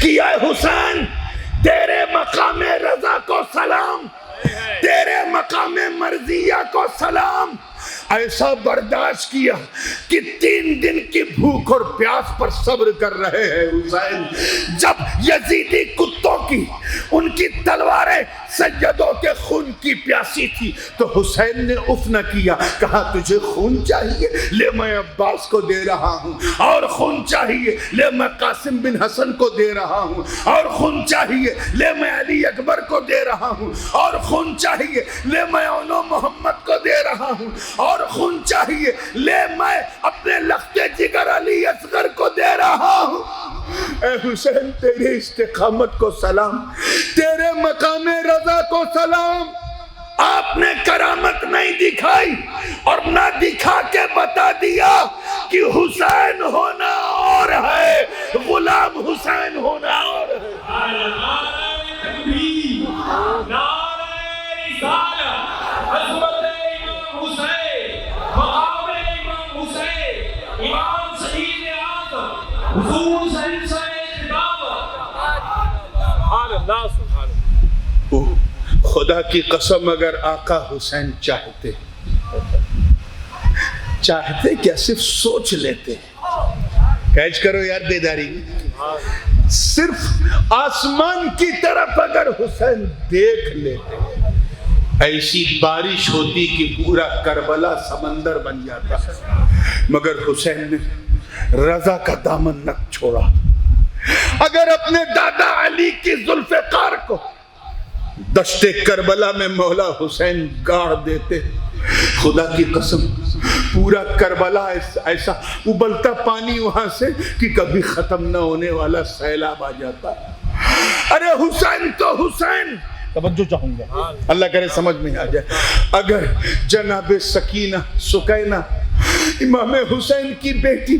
کہ اے حسین تیرے مقام رضا کو سلام، تیرے مقام مرضیہ کو سلام۔ ایسا برداشت کیا کہ 3 دن کی بھوک اور پیاس پر صبر کر رہے ہیں حسین۔ جب یزیدی کتوں کی ان کی تلواریں سیدوں کے خون کی پیاسی تھی تو حسین نے اف نہ کیا، کہا تجھے خون چاہیے، لے میں عباس کو دے رہا ہوں، اور خون چاہیے لے میں قاسم بن حسن کو دے رہا ہوں، اور خون چاہیے لے میں علی اکبر کو دے رہا ہوں، اور خون چاہیے لے میں اونو محمد کو دے رہا ہوں، اور خون چاہیے لے میں اپنے لخت جگر علی اصغر کو دے رہا ہوں۔ اے حسین تیری استقامت کو سلام، تیرے مقام رضا کو سلام۔ آپ نے کرامت نہیں دکھائی اور نہ دکھا کے بتا دیا کہ حسین ہونا اور ہے، غلام حسین ہونا اور ہے۔ خدا کی قسم اگر آقا حسین چاہتے کیا صرف سوچ لیتے، کیچ کرو یار بیداری، صرف آسمان کی طرف اگر حسین دیکھ لیتے ایسی بارش ہوتی کہ پورا کربلا سمندر بن جاتا، مگر حسین نے رضا کا دامن نہ چھوڑا۔ اگر اپنے دادا علی کی ذوالفقار کو دشت کربلا میں مولا حسین گاڑ دیتے، خدا کی قسم پورا کربلا ایسا ابلتا پانی وہاں سے کہ کبھی ختم نہ ہونے والا سیلاب آ جاتا۔ ارے حسین تو حسین، توجہ چاہوں گا اللہ کرے سمجھ میں آ جائے۔ اگر جناب سکینہ سکینہ امام حسین کی بیٹی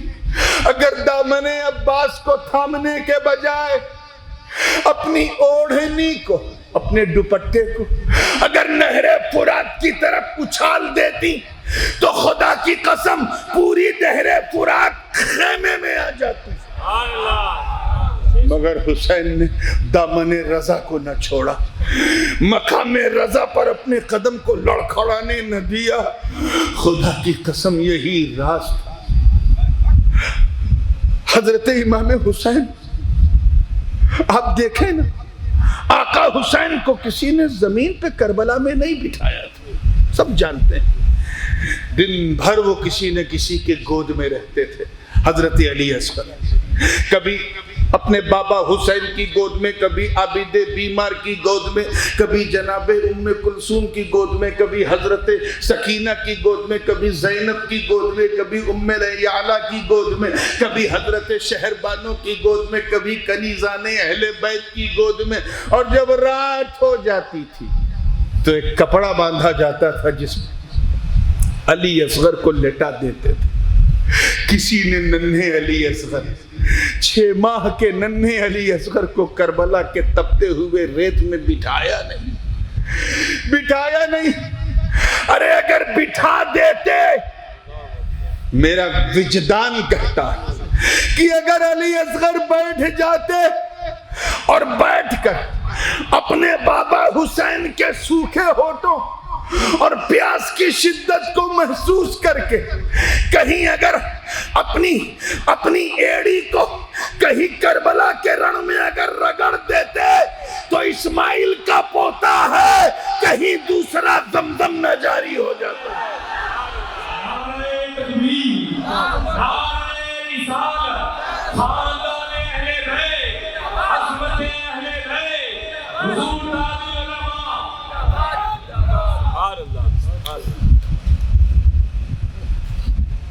اگر دامن عباس کو تھامنے کے بجائے اپنی اوڑھنی کو، اپنے دوپٹے کو اگر نہر فرات کی طرف اچھال دیتی تو خدا کی قسم پوری نہر فرات خیمے میں آ جاتی، مگر حسین نے دامن رضا کو نہ چھوڑا، مقام رضا پر اپنے قدم کو لڑکھڑانے نہ دیا۔ خدا کی قسم یہی راز تھا۔ حضرت امام حسین آپ دیکھیں نا، آقا حسین کو کسی نے زمین پہ کربلا میں نہیں بٹھایا تھا، سب جانتے ہیں، دن بھر وہ کسی نہ کسی کے گود میں رہتے تھے۔ حضرت علی اصغر کبھی اپنے بابا حسین کی گود میں، کبھی عابد بیمار کی گود میں، کبھی جناب ام کلثوم کی گود میں، کبھی حضرت سکینہ کی گود میں، کبھی زینب کی گود میں، کبھی ام یعلا کی گود میں، کبھی حضرت شہربانو کی گود میں، کبھی کنیزان اہل بیت کی گود میں۔ اور جب رات ہو جاتی تھی تو ایک کپڑا باندھا جاتا تھا جس میں علی اصغر کو لٹا دیتے تھے۔ کسی نے ننھے علی اصغر 6 ماہ کے ننھے علی اصغر کو کربلا کے تپتے ہوئے ریت میں بٹھایا نہیں۔ ارے اگر بٹھا دیتے، میرا وجدان کہتا ہے کہ اگر علی اصغر بیٹھ جاتے اور بیٹھ کر اپنے بابا حسین کے سوکھے ہونٹوں اور پیاس کی شدت کو محسوس کر کے کہیں اگر اپنی ایڑی کو کہیں کربلا کے رن میں اگر رگڑ دیتے تو اسماعیل کا پوتا ہے کہیں دوسرا زمزم نہ جاری ہو جاتا۔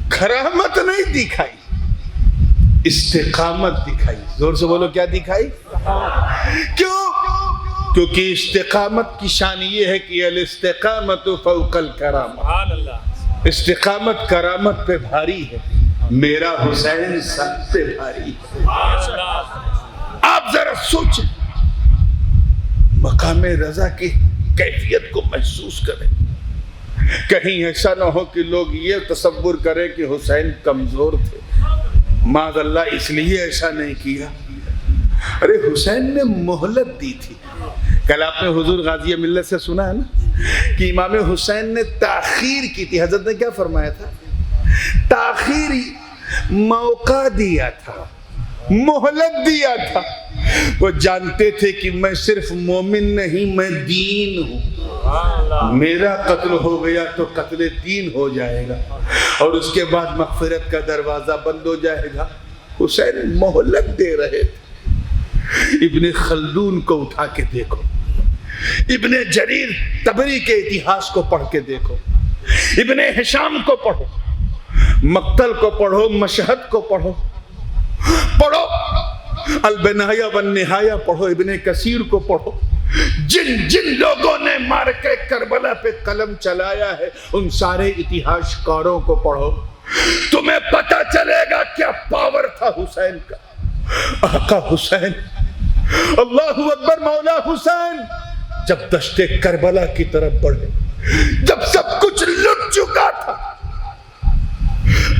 کرامت نہیں دکھائی، استقامت دکھائی۔ زور سے بولو کیا دکھائی؟ کیونکہ استقامت کی شان یہ ہے کہ الاستقامت فوق الکرامہ، استقامت کرامت پہ بھاری ہے، میرا حسین سب پہ بھاری ہے۔ آپ ذرا سوچیں، مقام رضا کی کیفیت کو محسوس کریں۔ کہیں ایسا نہ ہو کہ لوگ یہ تصور کریں کہ حسین کمزور تھے، معاذ اللہ، اس لیے ایسا نہیں کیا۔ ارے حسین نے مہلت دی تھی. کل آپ نے حضور غازی ملت سے سنا ہے نا کہ امام حسین نے تاخیر کی تھی. حضرت نے کیا فرمایا تھا؟ تاخیری موقع دیا تھا, مہلت دیا تھا. وہ جانتے تھے کہ میں صرف مومن نہیں, میں دین ہوں. میرا قتل ہو گیا تو قتل دین ہو جائے گا اور اس کے بعد مغفرت کا دروازہ بند ہو جائے گا. حسین مہلت دے رہے تھے. ابن خلدون کو اٹھا کے دیکھو, ابن جریر طبری کے اتہاس کو پڑھ کے دیکھو, ابن ہشام کو پڑھو, مقتل کو پڑھو, مشہد کو پڑھو, البنایہ والنہایہ پڑھو, ابن کثیر کو پڑھو. جن جن لوگوں نے مارکہ کربلا پہ قلم چلایا ہے ان سارے اتہاس کاروں کو پڑھو. تمہیں پتہ چلے گا کیا پاور تھا حسین کا. آقا حسین, اللہ اکبر مولا حسین, جب دشت کربلا کی طرف بڑھے, جب سب کچھ لٹ چکا تھا,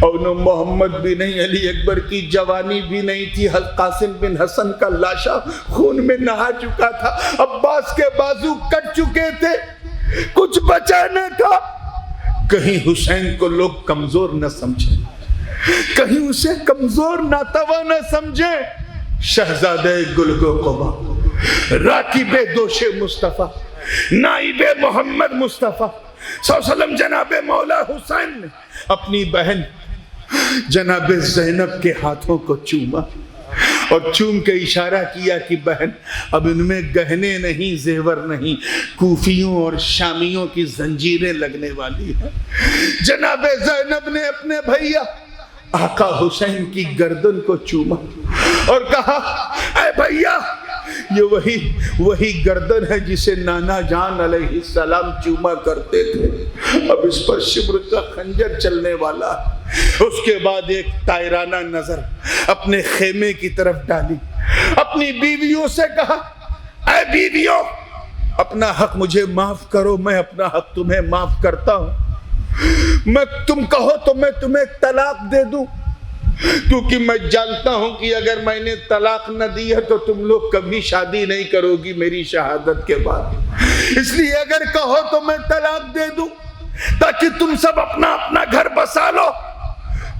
اور نہ محمد بھی نہیں, علی اکبر کی جوانی بھی نہیں تھی, قاسم بن حسن کا لاشا خون میں نہا چکا تھا, عباس کے بازو کٹ چکے تھے, کچھ بچا نہ تھا. کہیں حسین کو لوگ کمزور نہ سمجھیں, کہیں اسے کمزور ناتوا نہ سمجھیں. شہزادہ گلگو قبا, راکب دوش مصطفیٰ, نائب محمد مصطفیٰ صلی اللہ علیہ وسلم جناب مولا حسین نے اپنی بہن جناب زینب کے ہاتھوں کو چوما اور چوم کے اشارہ کیا کہ بہن اب ان میں گہنے نہیں, زیور نہیں, کوفیوں اور شامیوں کی زنجیریں لگنے والی ہیں. جناب زینب نے اپنے بھیا آقا حسین کی گردن کو چوما اور کہا اے بھیا, یہ وہی گردن ہے جسے نانا جان علیہ السلام چوما کرتے تھے, اب اس پر شبر کا خنجر چلنے والا. اس کے بعد ایک طائرانہ نظر اپنے خیمے کی طرف ڈالی, اپنی بیویوں سے کہا اے بیویوں, اپنا حق مجھے معاف کرو, میں اپنا حق تمہیں معاف کرتا ہوں. میں تم کہو تو میں تمہیں طلاق دے دوں, کیونکہ میں جانتا ہوں کہ اگر میں نے طلاق نہ دی ہے تو تم لوگ کبھی شادی نہیں کرو گی میری شہادت کے بعد. اس لیے اگر کہو تو میں طلاق دے دوں تاکہ تم سب اپنا اپنا گھر بسا لو.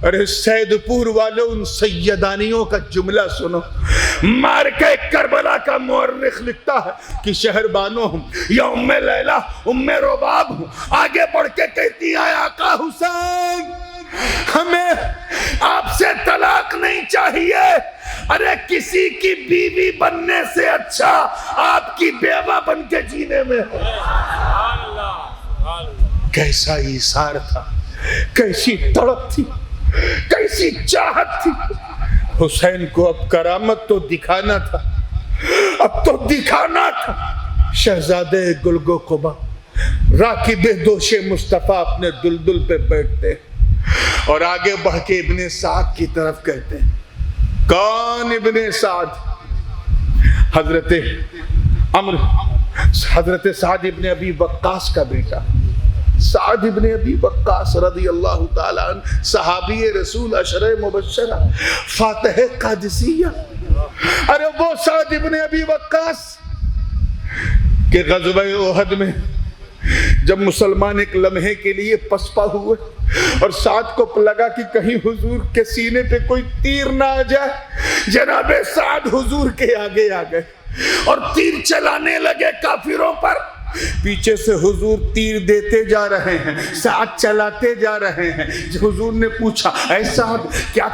ارے سید پور والوں, ان سیدانیوں کا جملہ سنو. مارکہ کربلا کا مورخ لکھتا ہے کہ شہر بانو ہوں یا ام لیلہ, ام رباب ہوں, آگے بڑھ کے کہتی ہے آقا حسین ہمیں آپ سے طلاق نہیں چاہیے. ارے کسی کی بیوی بننے سے اچھا آپ کی بیوہ بن کے جینے میں ہے. کیسا ایثار تھا, کیسی تڑپ تھی, کیسی چاہت تھی. حسین کو اب کرامت تو دکھانا تھا, اب تو دکھانا تھا. شہزادے گلگو قبا, راکب دوش مصطفیٰ اپنے دلدل پہ بیٹھتے اور آگے بڑھ کے ابن سعد کی طرف کہتے ہیں. کون ابن سعد؟ حضرت سعد ابن ابی وقاص کا بیٹا, سعد ابن ابی وقاص رضی اللہ تعالیٰ عنہ, صحابی رسول, عشرہ مبشرہ, فاتح قادسیہ. ارے وہ سعد ابن ابی وقاص کہ غزوہ احد میں جب مسلمان ایک لمحے کے لیے پسپا ہوئے اور سعد کو لگا کہ کہیں حضور کے سینے پہ کوئی تیر نہ آ جائے, جناب سعد حضور کے آگے آ گئے اور تیر چلانے لگے کافروں پر. پیچھے سے حضور تیر دیتے جا رہے ہیں, سعد چلاتے جا رہے ہیں. حضور نے پوچھا اے سعد کیا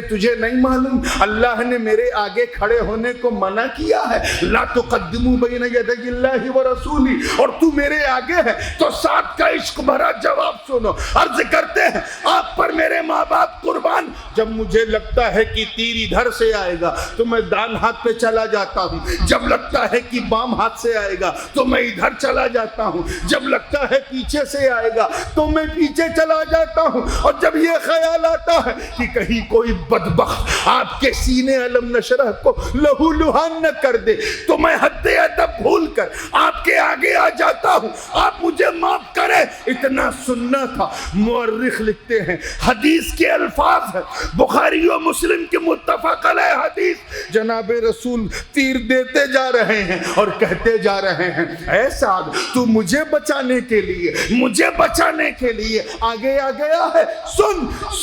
تجھے نہیں معلوم اللہ نے میرے آگے کھڑے ہونے کو منع کیا ہے, لا تقدموا بین یدی اللہ ورسولہ, اور تو میرے آگے ہے. تو سعد کا عشق بھرا جواب سنو. عرض کرتے ہیں آپ پر میرے ماں باپ قربان, جب مجھے لگتا ہے کہ تیر ادھر سے آئے گا تو میں دائیں ہاتھ پہ چلا جاتا ہوں, جب لگتا ہے کہ بام ہاتھ سے آئے گا تو میں ادھر چلا جاتا ہوں، جب لگتا ہے پیچھے سے آئے گا تو میں پیچھے چلا جاتا ہوں، اور جب یہ خیال آتا ہے کہ کہیں کوئی بدبخت آپ کے سینے علم نشرح کو لہو لہان نہ کر دے تو میں حد ادب بھول کر آپ کے آگے آ جاتا ہوں، آپ مجھے معاف کریں۔ اتنا سننا تھا۔ مورخ لکھتے ہیں، حدیث کے الفاظ ہیں، بخاری و مسلم کے متفق علیہ حدیث، جناب رسول تیر دیتے جا رہے ہیں اور کہتے جا رہے ہیں، اے سعد تو مجھے بچانے کے لیے آگے آ گیا ہے۔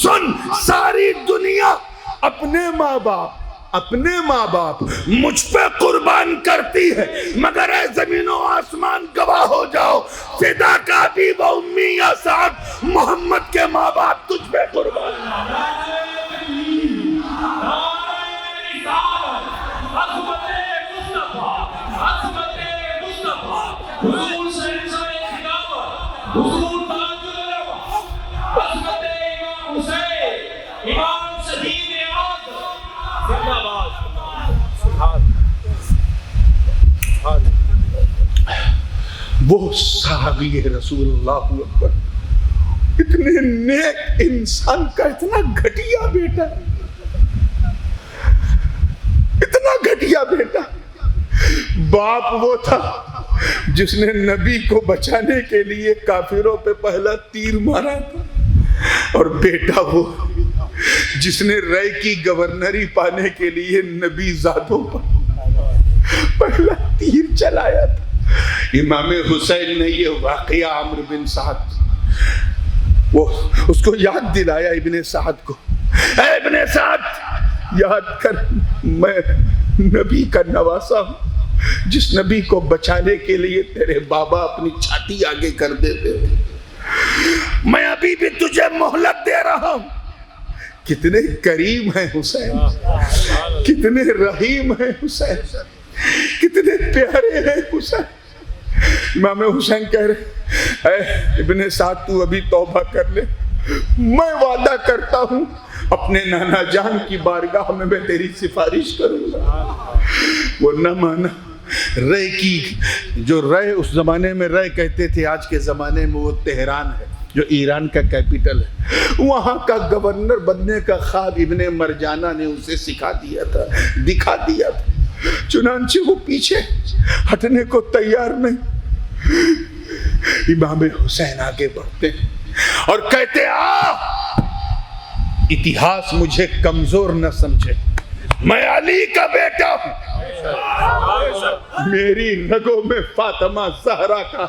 سن ساری دنیا اپنے ماں باپ مجھ پہ قربان کرتی ہے، مگر اے زمین و آسمان گواہ ہو جاؤ، فدا کا بھی و امی یا سعد، محمد کے ماں باپ تجھ پہ قربان۔ وہ صحابی رسول اللہ اکبر، اتنے نیک انسان کا اتنا گھٹیا بیٹا، اتنا گھٹیا بیٹا۔ باپ وہ تھا جس نے نبی کو بچانے کے لیے کافروں پہ پہلا تیر مارا تھا، اور بیٹا وہ جس نے رائے کی گورنری پانے کے لیے نبی زادوں پر پہلا تیر چلایا تھا۔ امام حسین نے یہ واقعہ عمرو بن سعد، وہ اس کو یاد دلایا ابن سعد کو، اے ابن سعد یاد کر، میں نبی کا نواسا ہوں، جس نبی کو بچانے کے لیے تیرے بابا اپنی چھاتی آگے کر دیتے تھے، میں ابھی بھی تجھے مہلت دے رہا ہوں۔ کتنے کریم ہیں حسین، کتنے رحیم ہیں حسین، کتنے پیارے ہیں حسین۔ امام حسین کہہ رہے، اے ابن سعد تو ابھی توبہ کر لے، میں وعدہ کرتا ہوں اپنے نانا جان کی بارگاہ میں تیری سفارش کروں گا۔ وہ نہ مانا۔ رے کی جو رے اس زمانے میں رے کہتے تھے، آج کے زمانے میں وہ تہران ہے جو ایران کا کیپٹل ہے، وہاں کا گورنر بننے کا خواب ابن مرجانہ نے اسے سکھا دیا تھا، دکھا دیا تھا، چنانچہ وہ پیچھے ہٹنے کو تیار نہیں۔ امام حسین آگے بڑھتے ہیں اور کہتے، اتہاس مجھے کمزور نہ سمجھے، میں علی کا بیٹا ہوں، میری رگوں میں فاطمہ زہرا کا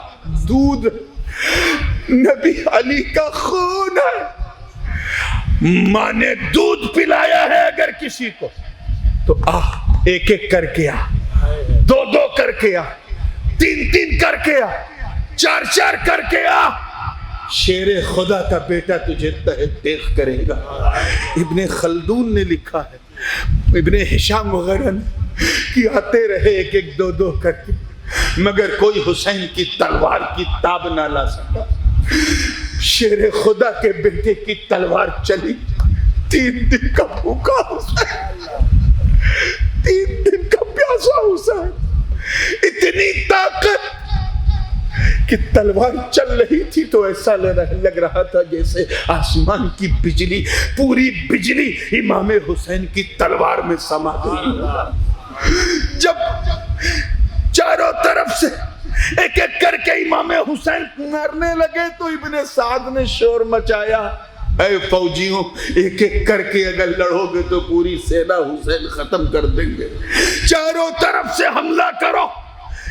دودھ، نبی علی کا خون ہے، ماں نے دودھ پلایا ہے اگر کسی کو تو ایک ایک کر کے آ، دو دو کر کے آ، تین تین کر کے آ، چار چار کر کے آ، شیر خدا کا بیٹا تجھے تحت دیکھ کرے گا۔ ابن خلدون نے لکھا ہے، ابن ہشام وغیرہ نے، کہ آتے رہے ایک ایک دو دو کر کے، مگر کوئی حسین کی تلوار کی تاب نہ لا سکا۔ شیر خدا کے بیٹے کی تلوار چلی، 3 دن کا بھوکا حسین، 3 دن کا پیاسا حسین، اتنی طاقت کہ تلوار چل رہی تھی تو ایسا لگ رہا تھا جیسے آسمان کی بجلی، پوری بجلی امام حسین کی تلوار میں سما گئی۔ جب چاروں طرف سے ایک ایک کر کے امام حسین مرنے لگے تو ابن سعد نے شور مچایا، اے فوجیوں، ایک ایک کر کے اگر لڑو گے تو پوری سینہ حسین ختم کر دیں گے، چاروں طرف سے حملہ کرو۔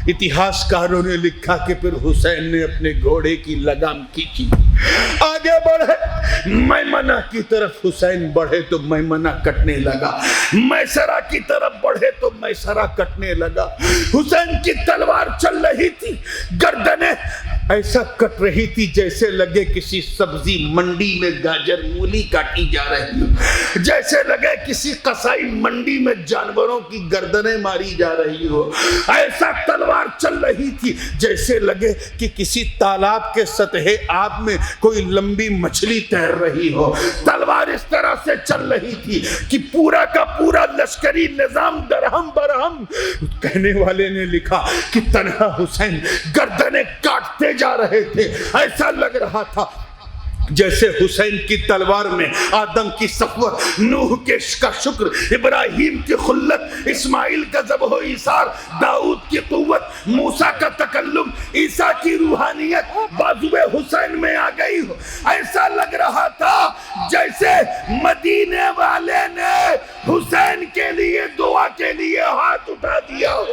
اتہاس کاروں نے لکھا کہ پھر حسین نے اپنے گھوڑے کی لگام کھینچی، آگے بڑھے، میمنہ کی طرف حسین بڑھے تو میمنہ کٹنے لگا، میسرہ کی طرف بڑھے تو میسرہ کٹنے لگا۔ حسین کی تلوار چل رہی تھی، گردنیں ایسا کٹ رہی تھی جیسے لگے کسی سبزی منڈی میں گاجر مولی کاٹی جا رہی ہو، جیسے لگے کسی قصائی منڈی میں جانوروں کی گردنیں ماری جا رہی ہو، ایسا تلوار چل رہی تھی جیسے لگے کہ کسی تالاب کے سطح آب میں کوئی لمبی مچھلی تیر رہی ہو۔ تلوار اس طرح سے چل رہی تھی کہ پورا کا پورا لشکری نظام درہم برہم السلام. کہنے والے نے لکھا کہ تنہا حسین گردنیں کاٹتے جا رہے تھے. ایسا لگ رہا تھا جیسے حسین کی تلوار میں آدم کی صفوت، نوح کا شکر، ابراہیم کی خلت، اسماعیل کا ذبح و ایثار، داؤد کی قوت، موسیٰ کا تکلم، عیسیٰ کی روحانیت بازو حسین میں آ گئی ہو. ایسا لگ رہا تھا جیسے مدینے والے نے حسین کے لیے دعا کے لیے ہاتھ اٹھا دیا ہو.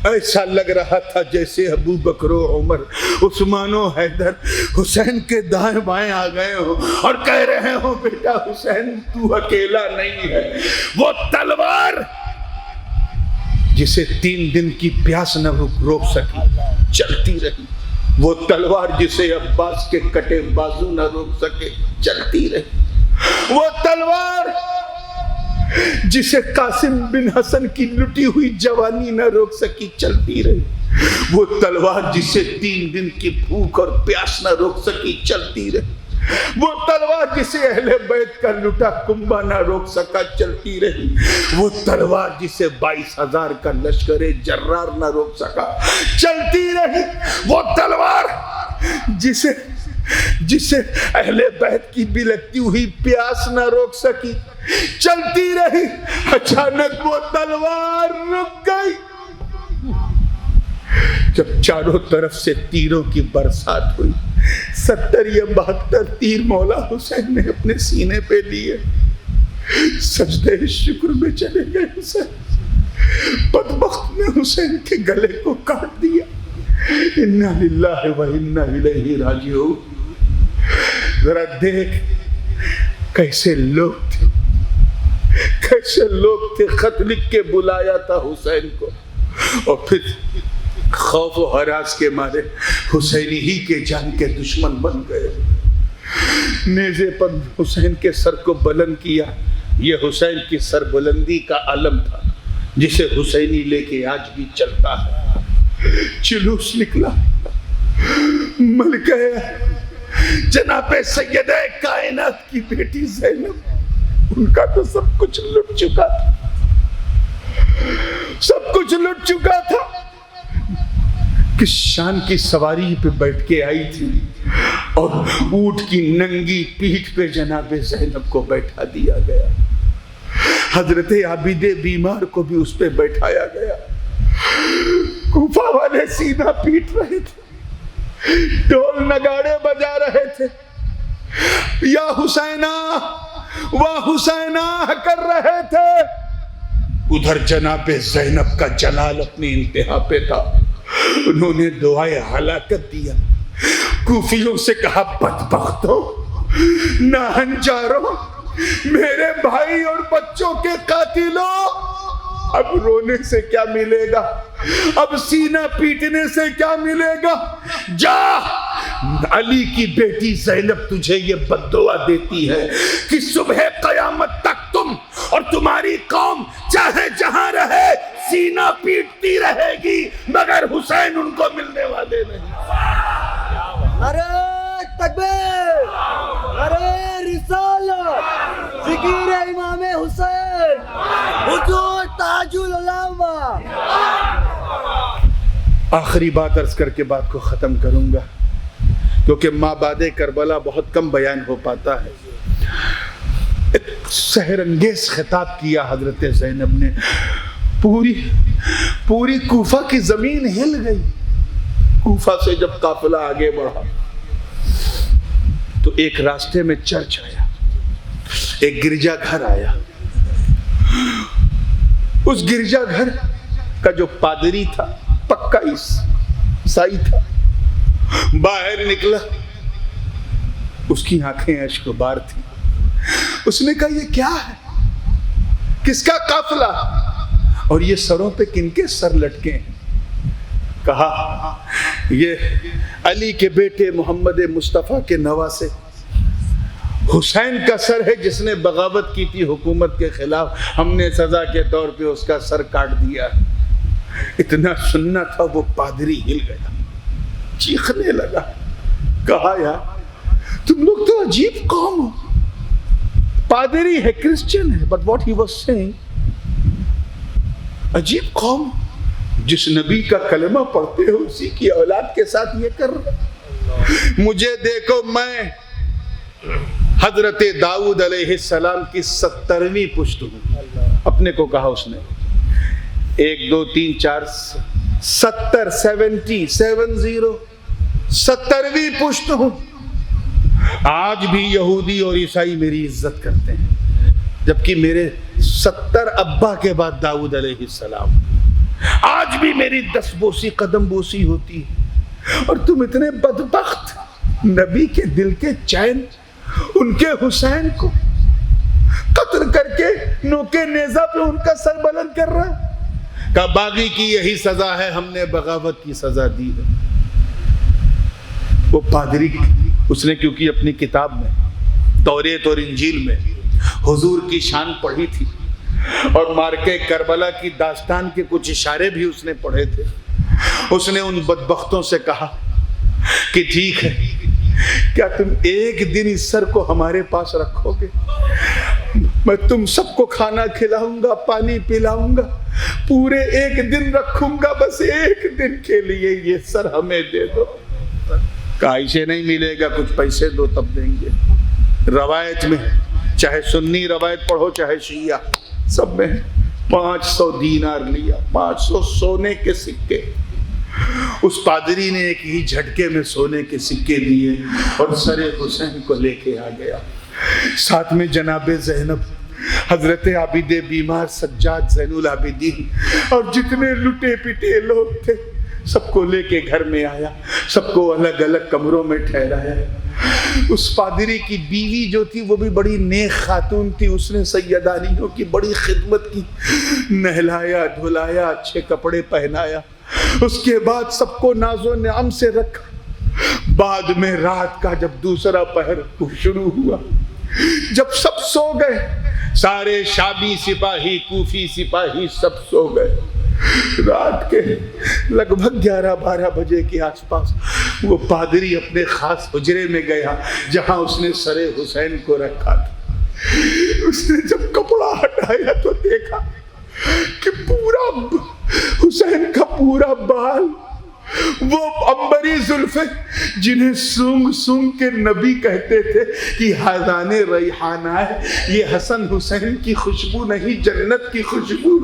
ایسا لگ رہا تھا جیسے ابو بکر و عمر، عثمان و حیدر حسین کے دائیں بائیں آ گئے ہو اور کہہ رہے ہو بیٹا حسین تو اکیلا نہیں ہے. وہ تلوار جسے 3 دن کی پیاس نہ روک سکی چلتی رہی. وہ تلوار جسے عباس کے کٹے بازو نہ روک سکے چلتی رہی. وہ تلوار جسے قاسم بن حسن کی لٹی ہوئی جوانی نہ روک سکی چلتی رہی. وہ تلوار جسے 3 دن کی بھوک اور پیاس نہ روک سکی چلتی رہی. وہ تلوار جسے اہل بیت کا لٹا کنبا نہ روک سکا چلتی رہی. وہ تلوار جسے 22,000 کا لشکر جرار نہ روک سکا چلتی رہی. وہ تلوار جسے اہل بیت کی بلکتی ہوئی پیاس نہ روک سکی چلتی رہی. اچانک وہ تلوار رک گئی جب چاروں طرف سے تیروں کی برسات ہوئی. 70 یا 72 تیر مولا حسین نے اپنے سینے پہ لیے. سجدے شکر میں چلے گئے. حسین بدبخت نے حسین کے گلے کو کاٹ دیا. انا للہ و انا الیہ راجعون. ذرا دیکھ کیسے لوگ تھے خط لکھ کے بلایا تھا حسین کو اور پھر خوف و ہراس کے مارے حسینی ہی کے جان کے دشمن بن گئے. نیزے پر حسین کے سر کو بلند کیا. یہ حسین کی سر بلندی کا علم تھا جسے حسینی لے کے آج بھی چلتا ہے. جلوس نکلا. ملکہ جناب سیدہ کائنات کی بیٹی زینب، ان کا تو سب کچھ لٹ چکا تھا. کس شان کی سواری پہ بیٹھ کے آئی تھی اور اونٹ کی ننگی پیٹھ پہ جناب زینب کو بیٹھا دیا گیا. حضرت عابد بیمار کو بھی اس پہ بیٹھایا گیا. کوفہ والے سینہ پیٹ رہے تھے، ڈھول نگاڑے بجا رہے تھے، یا حسینہ واہ حسینہ کر رہے تھے. ادھر جناب زینب کا جلال اپنی انتہا پہ تھا. انہوں نے دعائے ہلاکت دیا. کوفیوں سے کہا بدبختوں، ناہنجاروں، میرے بھائی اور بچوں کے قاتلوں، اب رونے سے کیا ملے گا؟ اب سینہ پیٹنے سے کیا ملے گا؟ جا، علی کی بیٹی زینب تجھے یہ بددعا دیتی ہے کہ صبح قیامت تک تم اور تمہاری قوم چاہے جہاں رہے سینہ پیٹتی رہے گی مگر حسین ان کو ملنے والے نہیں. نعرہ تکبیر، نعرہ رسالت، ذکر امام حسین، حضور تاج العلماء. آخری بات عرض کر کے بات کو ختم کروں گا کیونکہ مابعد کربلا بہت کم بیان ہو پاتا ہے. ایک سحر انگیز خطاب کیا حضرت زینب نے. پوری کوفہ کی زمین ہل گئی. کوفہ سے جب قافلہ آگے بڑھا تو ایک راستے میں چرچ آیا، ایک گرجا گھر آیا. اس گرجا گھر کا جو پادری تھا پکا عیسائی تھا. باہر نکلا، اس کی آنکھیں اشک بار تھی. اس نے کہا یہ کیا ہے؟ کس کا قافلہ اور یہ سروں پہ کن کے سر لٹکے ہیں؟ کہا یہ علی کے بیٹے محمد مصطفیٰ کے نواسے حسین کا سر ہے جس نے بغاوت کی تھی حکومت کے خلاف. ہم نے سزا کے طور پہ اس کا سر کاٹ دیا. اتنا سننا تھا وہ پادری ہل گیا، چیخنے لگا، کہا یار تم لوگ تو عجیب قوم ہو. پادری ہے, کرسچن ہے, but what he was saying, عجیب قوم, جس نبی کا کلمہ پڑھتے ہو اسی کی اولاد کے ساتھ یہ کر رہے. مجھے دیکھو, میں حضرت داؤد علیہ السلام کی 70ویں پشت ہوں. اپنے کو کہا اس نے 1 2 3 4 70 70ویں پشت ہوں. آج بھی یہودی اور عیسائی میری عزت کرتے ہیں, جبکہ میرے 70 ابا کے بعد داؤد علیہ السلام. آج بھی میری 10 بوسی قدم بوسی ہوتی ہے, اور تم اتنے بدبخت نبی کے دل کے چین ان کے حسین کو قتل کر کے نوکے نیزہ پہ ان کا سر بلند کر رہا ہے. کہ باغی کی یہی سزا ہے, ہم نے بغاوت کی سزا دی ہے. وہ پادری, اس نے کیونکہ اپنی کتاب میں توریت اور انجیل میں حضور کی شان پڑھی تھی, اور مارکے کربلا کی داستان کے کچھ اشارے بھی اس نے پڑھے تھے. اس نے ان بدبختوں سے کہا کہ ٹھیک ہے, کیا تم ایک دن اس سر کو ہمارے پاس رکھو گے؟ میں تم سب کو کھانا کھلاؤں گا, پانی پلاؤں گا, پورے 1 دن رکھوں گا, بس 1 دن کے لیے یہ سر ہمیں دے دو. کہا اسے نہیں ملے گا, کچھ پیسے دو تب دیں گے. روایت میں چاہے سنی روایت پڑھو چاہے شیعہ, سب میں 500 دینار لیا, 500 سونے کے سکے. اس پادری نے ایک ہی جھٹکے میں سونے کے سکے دیے اور سر حسین کو لے کے آ گیا. ساتھ میں جناب زینب, حضرت عابد بیمار سجاد زین العابدین, اور جتنے لٹے پٹے لوگ تھے سب کو لے کے گھر میں آیا, سب کو الگ الگ کمروں میں ٹھہرایا. اس پادری کی بیوی جو تھی وہ بھی بڑی نیک خاتون تھی, اس نے سیدانیوں کی بڑی خدمت کی, نہلایا دھلایا, اچھے کپڑے پہنایا. اس کے بعد سب کو ناز و نعم سے رکھا. بعد میں رات کا جب دوسرا پہر شروع ہوا, جب سب سو گئے, سارے شامی سپاہی کوفی سپاہی سب سو گئے, رات کے لگ بھگ 11-12 بجے کے آس پاس وہ پادری اپنے خاص حجرے میں گیا جہاں اس نے سر حسین کو رکھا تھا. اس نے جب کپڑا ہٹایا تو دیکھا کہ پورا حسین کا پورا بال, وہ عنبری زلفیں جنہیں سونگ سونگ کے نبی کہتے تھے کہ حیضان ریحانہ ہے, یہ حسن حسین کی خوشبو نہیں جنت کی خوشبو,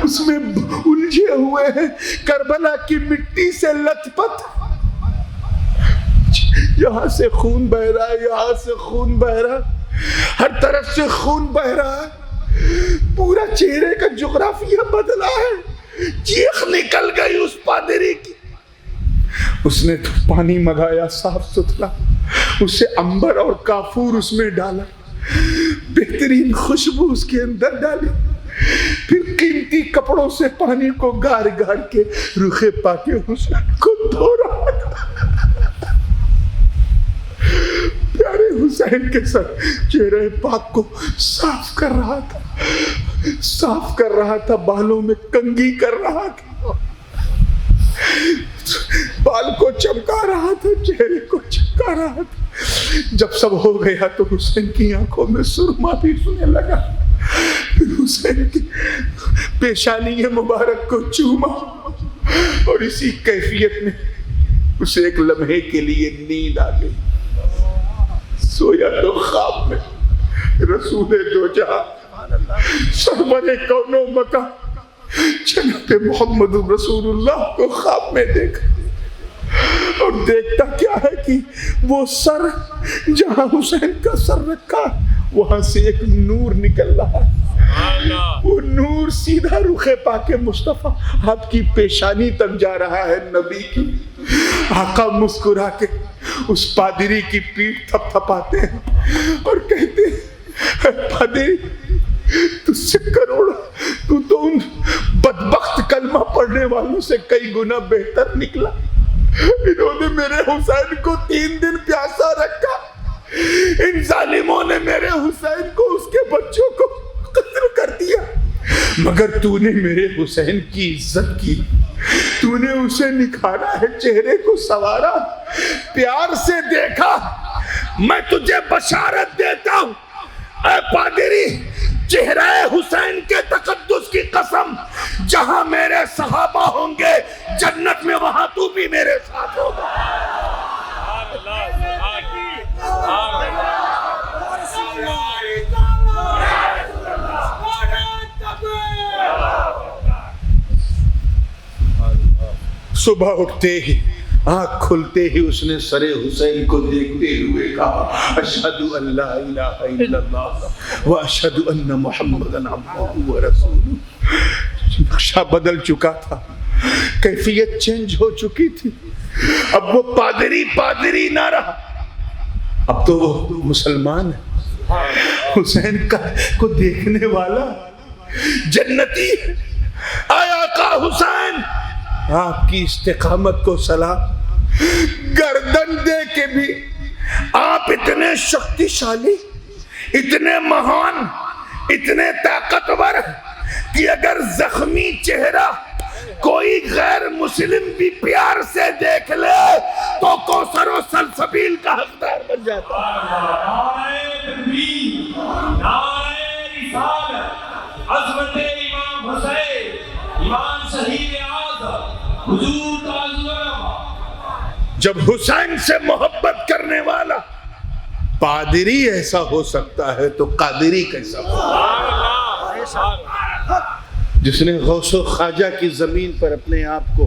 اس میں الجھے ہوئے ہیں کربلا کی مٹی سے لت پت. یہاں سے خون بہ رہا ہے, یہاں سے خون بہ رہا ہے, ہر طرف سے خون بہ رہا ہے, پورا چہرے کا جغرافیہ بدلا ہے. چیخ نکل گئی اس پادری کی. اس نے تو پانی منگایا صاف ستھرا, اسے عنبر اور کافور اس میں ڈالا, بہترین خوشبو اس کے اندر ڈالی, پھر قیمتی کپڑوں سے پانی کو گار گار کے رخ پاک حسین کو دھو رہا تھا. پیارے حسین کے سر چہرے پاک کو صاف کر رہا تھا, صاف کر رہا تھا, بالوں میں کنگھی کر رہا تھا, بال کو چمکا رہا تھا, چہرے کو چمکا رہا تھا. جب سب ہو گیا تو حسین کی آنکھوں میں سرما بھی سنے لگا, پھر حسین کی پیشانی مبارک کو چوما, اور اسی کیفیت میں اسے ایک لمحے کے لیے نیند آ گئی. سویا تو خواب میں رسول دو جہاں سرور کون و مکان جناب محمد رسول اللہ کو خواب میں دیکھا, اور دیکھتا کیا ہے کہ وہ سر جہاں حسین کا سر رکھا وہاں سے ایک نور نکل رہا ہے. وہ نور سیدھا رخ پاک مصطفیٰ آپ کی پیشانی تک جا رہا ہے. نبی کی آقا مسکرا کے اس پادری کی پیٹھ تھپ تھپاتے ہیں اور کہتے ہیں پادری تجھ سے کروڑ, تو ان بدبخت کلمہ پڑھنے والوں سے کئی گنا بہتر نکلا. انہوں نے میرے حسین کو 3 دن پیاسا رکھا, ان ظالموں نے میرے حسین کو اس کے بچوں کو قتل کر دیا, مگر تو نے میرے حسین کی عزت کی، تو نے اسے نکھارا ہے، چہرے کو سنوارا، پیار سے دیکھا۔ میں تجھے بشارت دیتا ہوں اے پادری، چہرہ حسین کے تقدس کی قسم، جہاں میرے صحابہ ہوں گے جنت میں، وہاں تو بھی میرے ساتھ ہوگا۔ صبح اٹھتے ہی، آنکھ کھلتے ہی اس نے سر حسین کو دیکھتے ہوئے کہا اشہد ان لا الہ الا اللہ واشہد ان محمدًا عبدہ ورسولہ۔ نقشہ بدل چکا تھا، کیفیت چینج ہو چکی تھی، اب وہ پادری نہ رہا، اب تو وہ مسلمان ہے، حسین کو دیکھنے والا جنتی۔ اے آقا حسین، آپ کی استقامت کو سلام، گردن دے کے بھی آپ اتنے شکتیشالی، اتنے مہان، اتنے طاقتور کہ اگر زخمی چہرہ کوئی غیر مسلم بھی پیار سے دیکھ لے تو کوثر و سلسبیل کا حقدار بن جاتا ہے۔ نعرہ تکبیر، نعرہ رسالت، عظمت امام حسین، امام شہید اعظم، حضور تاج العلماء۔ جب حسین سے محبت کرنے والا پادری ایسا ہو سکتا ہے تو قادری کیسا ہو؟ جس نے غوث و خواجہ کی زمین پر اپنے آپ کو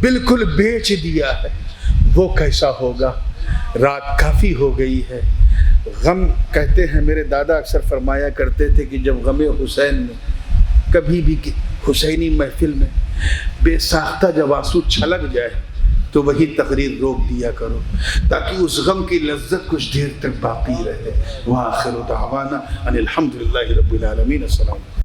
بالکل بیچ دیا ہے، وہ کیسا ہوگا؟ رات کافی ہو گئی ہے، غم کہتے ہیں، میرے دادا اکثر فرمایا کرتے تھے کہ جب غم حسین میں کبھی بھی حسینی محفل میں بے ساختہ جب آنسو چھلک جائے تو وہی تقریر روک دیا کرو تاکہ اس غم کی لذت کچھ دیر تک باقی رہے۔ وآخر دعوانا ان الحمدللہ رب العالمین۔ السلام۔